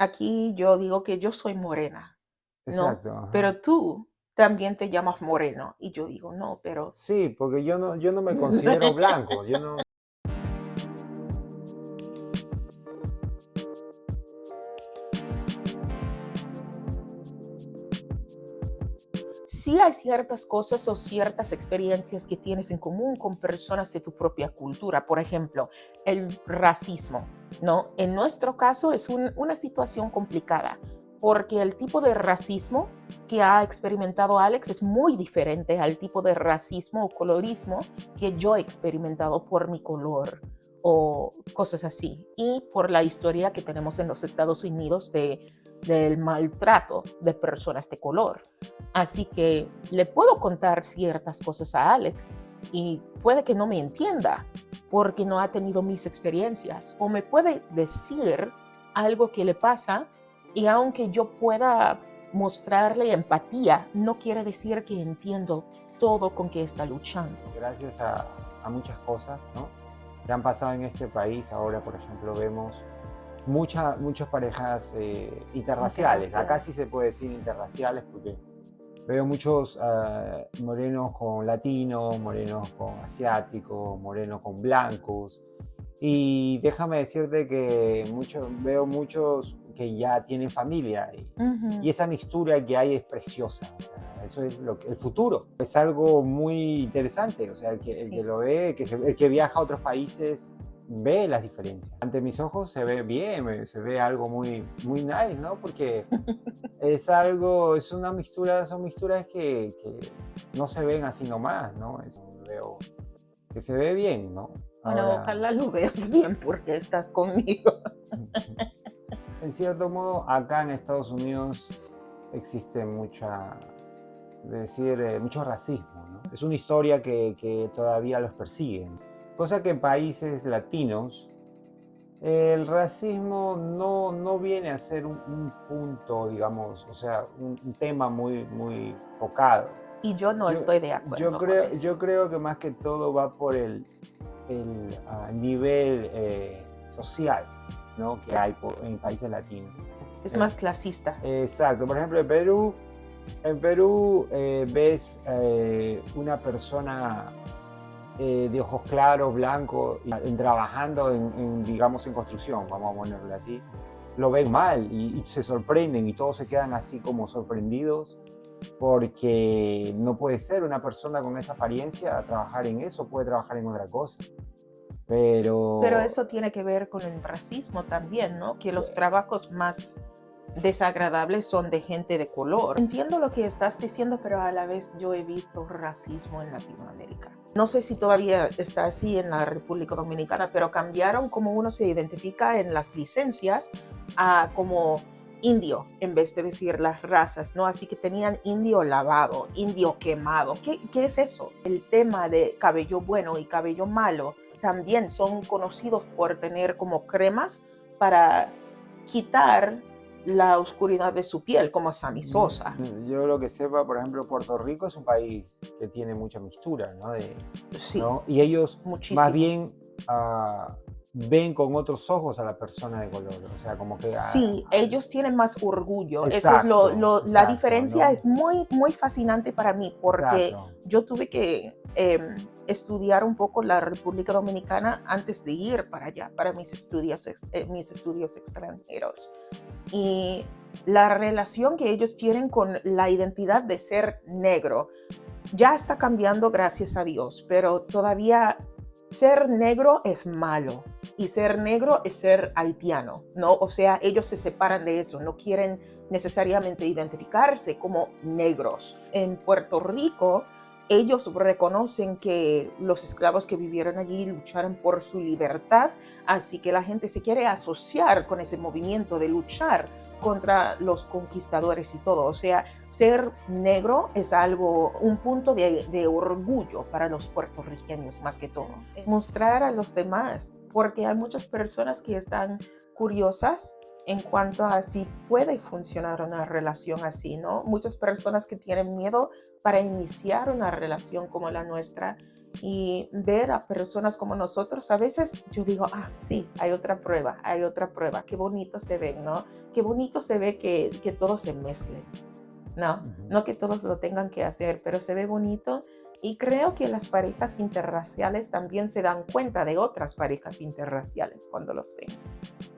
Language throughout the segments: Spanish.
Aquí yo digo que yo soy morena, ¿no? Exacto, ajá. Pero tú también te llamas moreno. Y yo digo, no, pero Sí, porque yo no me considero blanco, yo no. sí hay ciertas cosas o ciertas experiencias que tienes en común con personas de tu propia cultura. Por ejemplo, el racismo, ¿no? En nuestro caso es una situación complicada porque el tipo de racismo que ha experimentado Alex es muy diferente al tipo de racismo o colorismo que yo he experimentado por mi color o cosas así. Y por la historia que tenemos en los Estados Unidos del maltrato de personas de color. Así que le puedo contar ciertas cosas a Alex y puede que no me entienda porque no ha tenido mis experiencias o me puede decir algo que le pasa y aunque yo pueda mostrarle empatía, no quiere decir que entiendo todo con que está luchando. Gracias a muchas cosas, ¿no? Que han pasado en este país. Ahora, por ejemplo, vemos muchas parejas interraciales. Acá sí Interraciales. se puede decir interraciales porque veo muchos morenos con latinos, morenos con asiáticos, morenos con blancos. Y déjame decirte que veo muchos que ya tienen familia y Ujú. esa mixtura que hay es preciosa. O sea, eso es el futuro. Es algo muy interesante. O sea, el que Sí. lo ve, el que viaja a otros países, ve las diferencias. Ante mis ojos se ve bien, se ve algo muy, muy nice, ¿no? Porque es una mixtura, son mixturas que no se ven así nomás, ¿no? Veo que se ve bien, ¿no? Bueno, Ahora, ojalá lo veas bien porque estás conmigo. en cierto modo, acá en Estados Unidos existe mucho racismo, ¿no? Es una historia que todavía los persigue. Cosa que en países latinos el racismo no viene a ser un punto, digamos, o sea, un tema muy, muy tocado. Y yo no Yo, estoy de yo, acuerdo con creo, eso. yo creo que más que todo va por nivel social, ¿no? Que hay en países latinos. Es Eh, más clasista. exacto. Por ejemplo, en Perú ves una persona de ojos claros, blancos, trabajando digamos, en construcción, vamos a ponerlo así, lo ven mal y se sorprenden y todos se quedan así como sorprendidos porque no puede ser una persona con esa apariencia a trabajar en eso, puede trabajar en otra cosa. Pero Pero eso tiene que ver con el racismo también, ¿no? Que los trabajos más desagradables son de gente de color. Entiendo lo que estás diciendo, pero a la vez yo he visto racismo en Latinoamérica. No sé si todavía está así en la República Dominicana, pero cambiaron como uno se identifica en las licencias a como indio, en vez de decir las razas, ¿no? Así que tenían indio lavado, indio quemado. ¿Qué es eso? El tema de cabello bueno y cabello malo también son conocidos por tener como cremas para quitar la oscuridad de su piel, como Sammy Sosa. yo lo que sepa, por ejemplo, Puerto Rico es un país que tiene mucha mixtura, ¿no? Sí, ¿No? Y ellos más muchísimo. bien ven con otros ojos a la persona de color, o sea, como que Sí, ellos tienen más orgullo. Eso es exacto, la exacto, diferencia ¿no? es muy, muy fascinante para mí porque Exacto. yo tuve que estudiar un poco la República Dominicana antes de ir para allá, para mis estudios extranjeros. Y la relación que ellos tienen con la identidad de ser negro ya está cambiando, gracias a Dios, pero todavía ser negro es malo y ser negro es ser haitiano, ¿no? O sea, ellos se separan de eso, no quieren necesariamente identificarse como negros. En Puerto Rico, ellos reconocen que los esclavos que vivieron allí lucharon por su libertad, así que la gente se quiere asociar con ese movimiento de luchar contra los conquistadores y todo. O sea, ser negro es algo, un punto de orgullo para los puertorriqueños más que todo. Mostrar a los demás, porque hay muchas personas que están curiosas en cuanto a si puede funcionar una relación así, ¿no? Muchas personas que tienen miedo para iniciar una relación como la nuestra y ver a personas como nosotros, a veces yo digo, ah, sí, hay otra prueba, qué bonito se ve, ¿no? Qué bonito se ve que todo se mezcle, ¿no? Ujú. No que todos lo tengan que hacer, pero se ve bonito y creo que las parejas interraciales también se dan cuenta de otras parejas interraciales cuando los ven.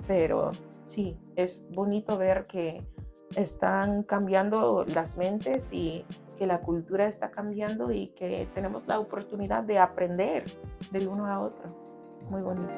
Pero sí, es bonito ver que están cambiando las mentes y que la cultura está cambiando y que tenemos la oportunidad de aprender del uno a otro. Es muy bonito.